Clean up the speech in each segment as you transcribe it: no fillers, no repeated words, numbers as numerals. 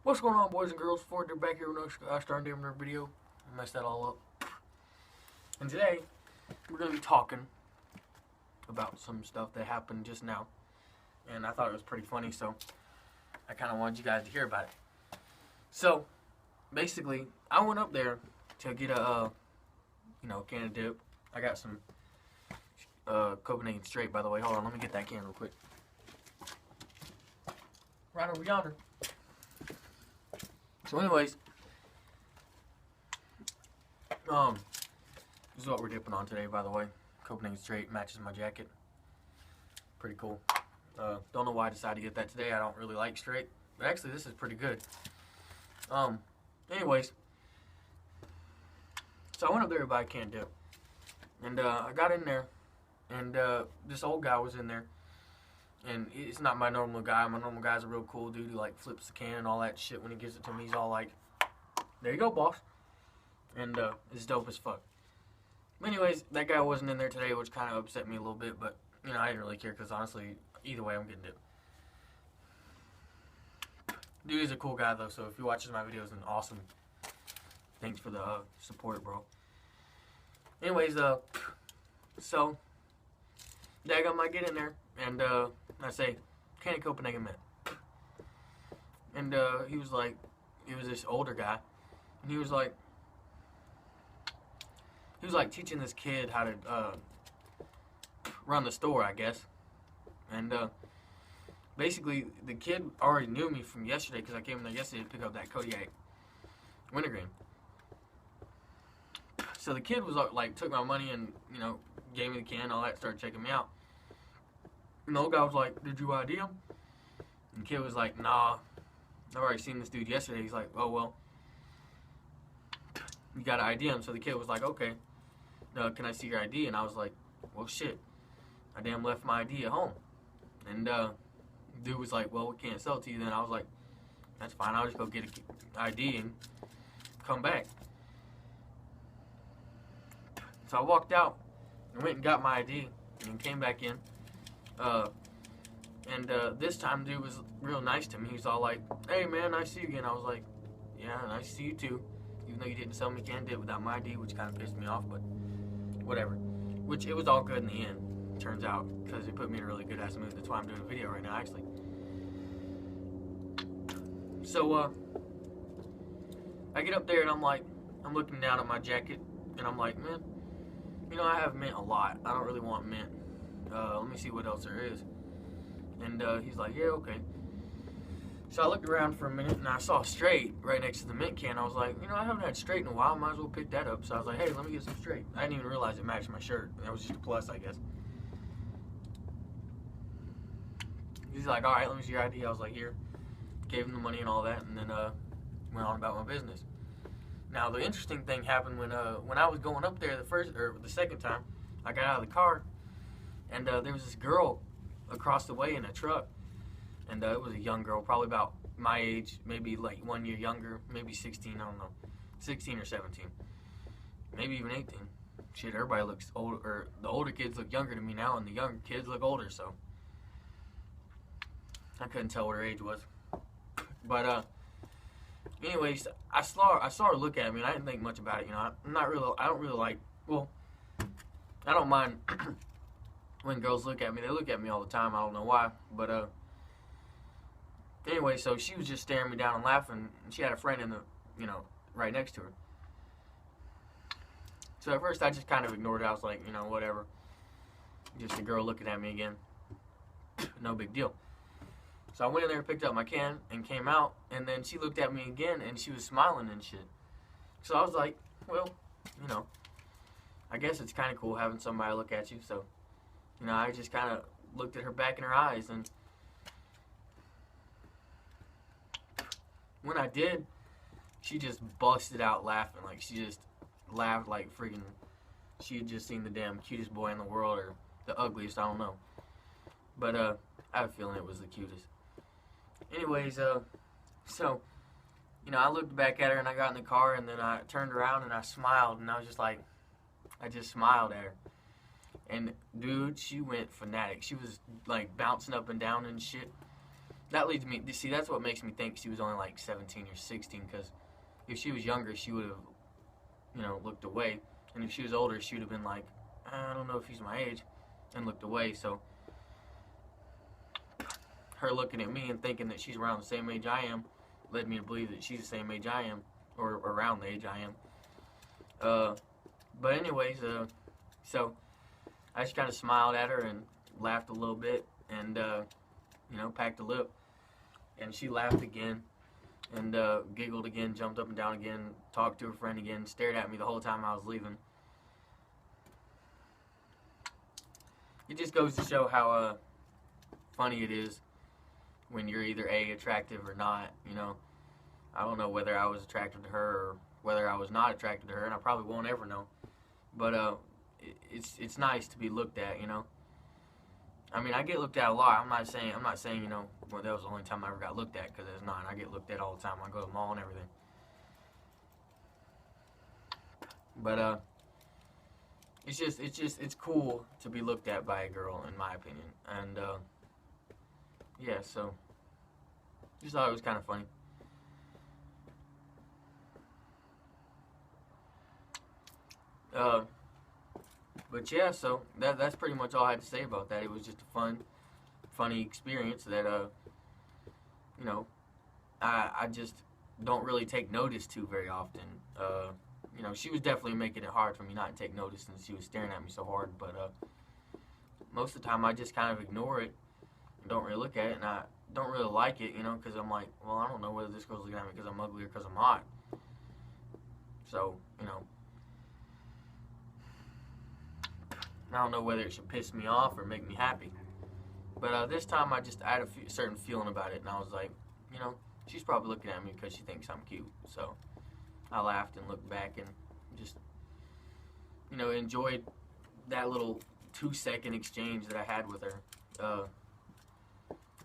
What's going on, boys and girls? Ford, they're back here with another Star Damn Nerd video. I messed that all up. And today, we're going to be talking about some stuff that happened just now. And I thought it was pretty funny, so I kind of wanted you guys to hear about it. So, basically, I went up there to get a, can of dip. I got some Copenhagen Straight, by the way. Hold on, let me get that can real quick. Right over yonder. So anyways, this is what we're dipping on today, by the way. Copenhagen Straight matches my jacket. Pretty cool. Don't know why I decided to get that today. I don't really like straight, but actually this is pretty good. Anyways, so I went up there to buy a can of dip, and I got in there, and this old guy was in there. And it's not my normal guy. My normal guy's a real cool dude who, like, flips the can and all that shit when he gives it to me. He's all like, there you go, boss. And it's dope as fuck. But anyways, that guy wasn't in there today, which kind of upset me a little bit. But, I didn't really care because, honestly, either way, I'm getting dip. Dude is a cool guy, though, so if he watches my videos, then awesome. Thanks for the support, bro. Anyways, so, Daggum might get in there. And I say, can of Copenhagen Mint. And he was this older guy, and he was like teaching this kid how to run the store, I guess. And basically, the kid already knew me from yesterday because I came in there yesterday to pick up that Kodiak wintergreen. So the kid was like, took my money and gave me the can, all that, started checking me out. And the old guy was like, did you ID him? And the kid was like, nah, I've already seen this dude yesterday. He's like, oh, well, you got to ID him. So the kid was like, okay, can I see your ID? And I was like, well, shit, I damn left my ID at home. And dude was like, well, we can't sell it to you then. I was like, that's fine, I'll just go get an ID and come back. So I walked out and went and got my ID and came back in. This time, dude was real nice to me. He was all like, hey, man, nice to see you again. I was like, yeah, nice to see you too. Even though you didn't sell me can dip without my ID, which kind of pissed me off, but whatever. Which, it was all good in the end, turns out, because it put me in a really good ass mood. That's why I'm doing a video right now, actually. So, I get up there and I'm like, I'm looking down at my jacket, and I'm like, man, I have mint a lot. I don't really want mint. Let me see what else there is. And he's like, yeah, okay. So I looked around for a minute, and I saw straight right next to the mint can. I was like, I haven't had straight in a while. Might as well pick that up. So I was like, hey, let me get some straight. I didn't even realize it matched my shirt. That was just a plus, I guess. He's like, all right, let me see your ID. I was like, here. Gave him the money and all that, and then went on about my business. Now, the interesting thing happened when I was going up there the second time. I got out of the car. And there was this girl across the way in a truck, and it was a young girl, probably about my age, maybe like 1 year younger, maybe 16, I don't know, 16 or 17, maybe even 18. Shit, everybody looks older, or the older kids look younger to me now, and the younger kids look older, so I couldn't tell what her age was. But anyways, I saw her look at me, and I didn't think much about it. I don't really like. Well, I don't mind. When girls look at me, they look at me all the time. I don't know why, but anyway, so she was just staring me down and laughing. And she had a friend in the, right next to her. So at first, I just kind of ignored it. I was like, whatever. Just a girl looking at me again. No big deal. So I went in there, picked up my can, and came out. And then she looked at me again, and she was smiling and shit. So I was like, well, I guess it's kind of cool having somebody look at you. So. I just kind of looked at her back in her eyes, and when I did, she just busted out laughing. Like, she just laughed like freaking, she had just seen the damn cutest boy in the world, or the ugliest, I don't know. But, I have a feeling it was the cutest. Anyways, so, I looked back at her, and I got in the car, and then I turned around, and I smiled, and I was just like, I just smiled at her. And, dude, she went fanatic. She was, like, bouncing up and down and shit. that leads me, see, that's what makes me think she was only like 17 or 16, because if she was younger, she would have, you know, looked away. And if she was older, she would have been like, I don't know if he's my age, and looked away. So her looking at me and thinking that she's around the same age I am led me to believe that she's the same age I am, or around the age I am. But anyways, so I just kind of smiled at her and laughed a little bit, and you know, packed a lip. And she laughed again, and giggled again, jumped up and down again, talked to her friend again, stared at me the whole time I was leaving. It just goes to show how funny it is when you're either A, attractive or not, you know. I don't know whether I was attracted to her or whether I was not attracted to her, and I probably won't ever know. But it's nice to be looked at, you know. I mean, I get looked at a lot. I'm not saying, you know, well, that was the only time I ever got looked at, because it's not. I get looked at all the time. I go to the mall and everything. But it's cool to be looked at by a girl, in my opinion. And yeah, so just thought it was kind of funny. But yeah, so that's pretty much all I had to say about that. It was just a funny experience that you know, I just don't really take notice to very often. You know, she was definitely making it hard for me not to take notice since she was staring at me so hard. But most of the time, I just kind of ignore it and don't really look at it, and I don't really like it, you know, because I'm like, well, I don't know whether this girl's looking at me because I'm ugly or because I'm hot. So, you know, I don't know whether it should piss me off or make me happy. But this time I had a certain feeling about it, and I was like, you know, she's probably looking at me because she thinks I'm cute. So I laughed and looked back and just, you know, enjoyed that little 2-second exchange that I had with her.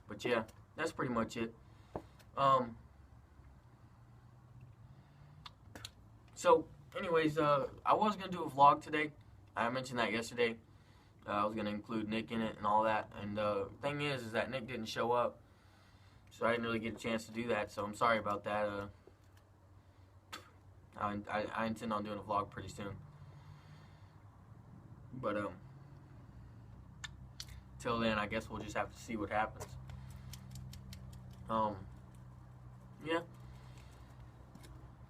But yeah, that's pretty much it. So anyways, I was going to do a vlog today. I mentioned that yesterday. I was going to include Nick in it and all that. And the thing is that Nick didn't show up. So I didn't really get a chance to do that. So I'm sorry about that. I intend on doing a vlog pretty soon. But till then, I guess we'll just have to see what happens. Yeah.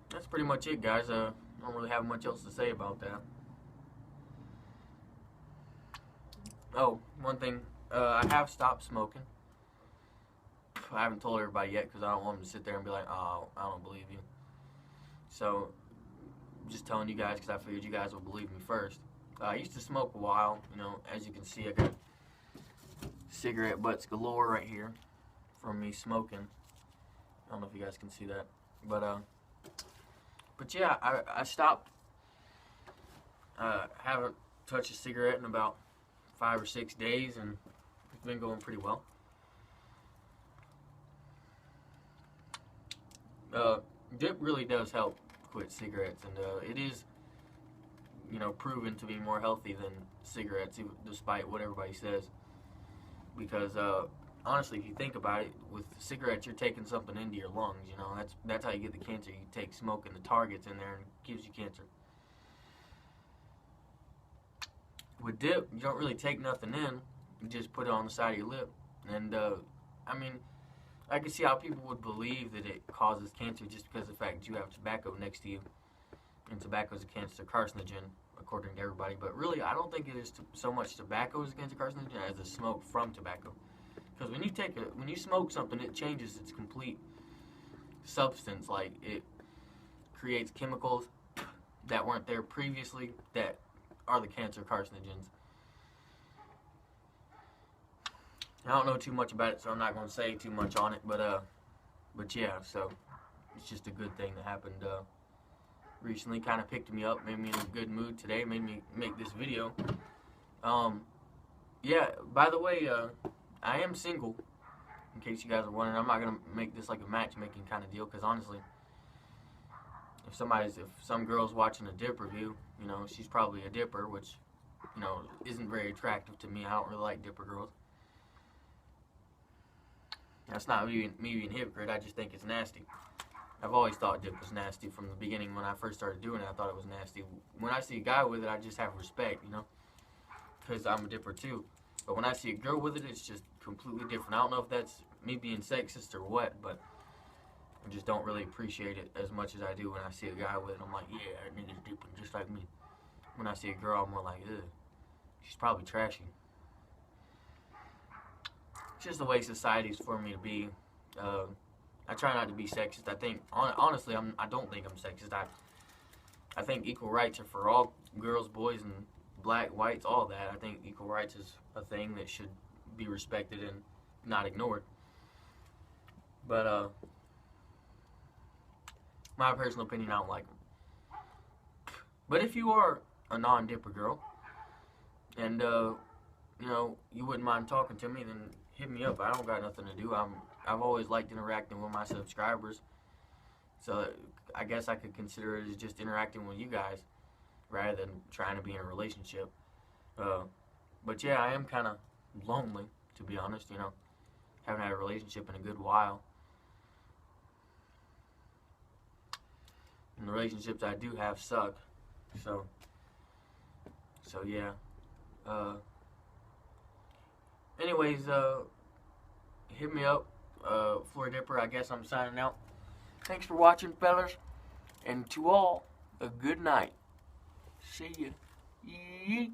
That's pretty much it, guys. I don't really have much else to say about that. Oh, one thing, I have stopped smoking. I haven't told everybody yet because I don't want them to sit there and be like, oh, I don't believe you. So, I'm just telling you guys because I figured you guys would believe me first. I used to smoke a while, you know, as you can see, I got cigarette butts galore right here from me smoking. I don't know if you guys can see that. But yeah, I stopped. Haven't touched a cigarette in about 5 or 6 days, and it's been going pretty well. Dip really does help quit cigarettes, and it is, you know, proven to be more healthy than cigarettes, despite what everybody says. Because honestly, if you think about it, with cigarettes, you're taking something into your lungs. You know, that's how you get the cancer. You take smoke and the tar gets in there and gives you cancer. With dip, you don't really take nothing in. You just put it on the side of your lip. And, I mean, I can see how people would believe that it causes cancer just because of the fact that you have tobacco next to you. And tobacco is a cancer carcinogen, according to everybody. But really, I don't think it is so much tobacco is a cancer carcinogen as the smoke from tobacco. Because when you smoke something, it changes its complete substance. Like, it creates chemicals that weren't there previously that are the cancer carcinogens. I don't know too much about it, so I'm not going to say too much on it, but yeah, so it's just a good thing that happened recently. Kind of picked me up, made me in a good mood today, made me make this video. Yeah, by the way, I am single, in case you guys are wondering. I'm not going to make this like a matchmaking kind of deal, because honestly, if some girl's watching a dip review, you know, she's probably a dipper, which, you know, isn't very attractive to me. I don't really like dipper girls. That's not me being a hypocrite. I just think it's nasty. I've always thought dip was nasty from the beginning. When I first started doing it, I thought it was nasty. When I see a guy with it, I just have respect, you know, because I'm a dipper too. But when I see a girl with it, it's just completely different. I don't know if that's me being sexist or what, but I just don't really appreciate it as much as I do when I see a guy with it. I'm like, yeah, that nigga's dipping just like me. When I see a girl, I'm more like, ugh, she's probably trashy. It's just the way society's for me to be. I try not to be sexist. I think, honestly, I don't think I'm sexist. I think equal rights are for all girls, boys, and black, whites, all that. I think equal rights is a thing that should be respected and not ignored. But, my personal opinion, I don't like them. But if you are a non-dipper girl, and, you know, you wouldn't mind talking to me, then hit me up. I don't got nothing to do. I've always liked interacting with my subscribers, so I guess I could consider it as just interacting with you guys rather than trying to be in a relationship. But yeah, I am kind of lonely, to be honest, you know. Haven't had a relationship in a good while. And the relationships I do have suck. So yeah. Anyways, hit me up. Floor Dipper, I guess I'm signing out. Thanks for watching, fellas. And to all, a good night. See ya. Yeet.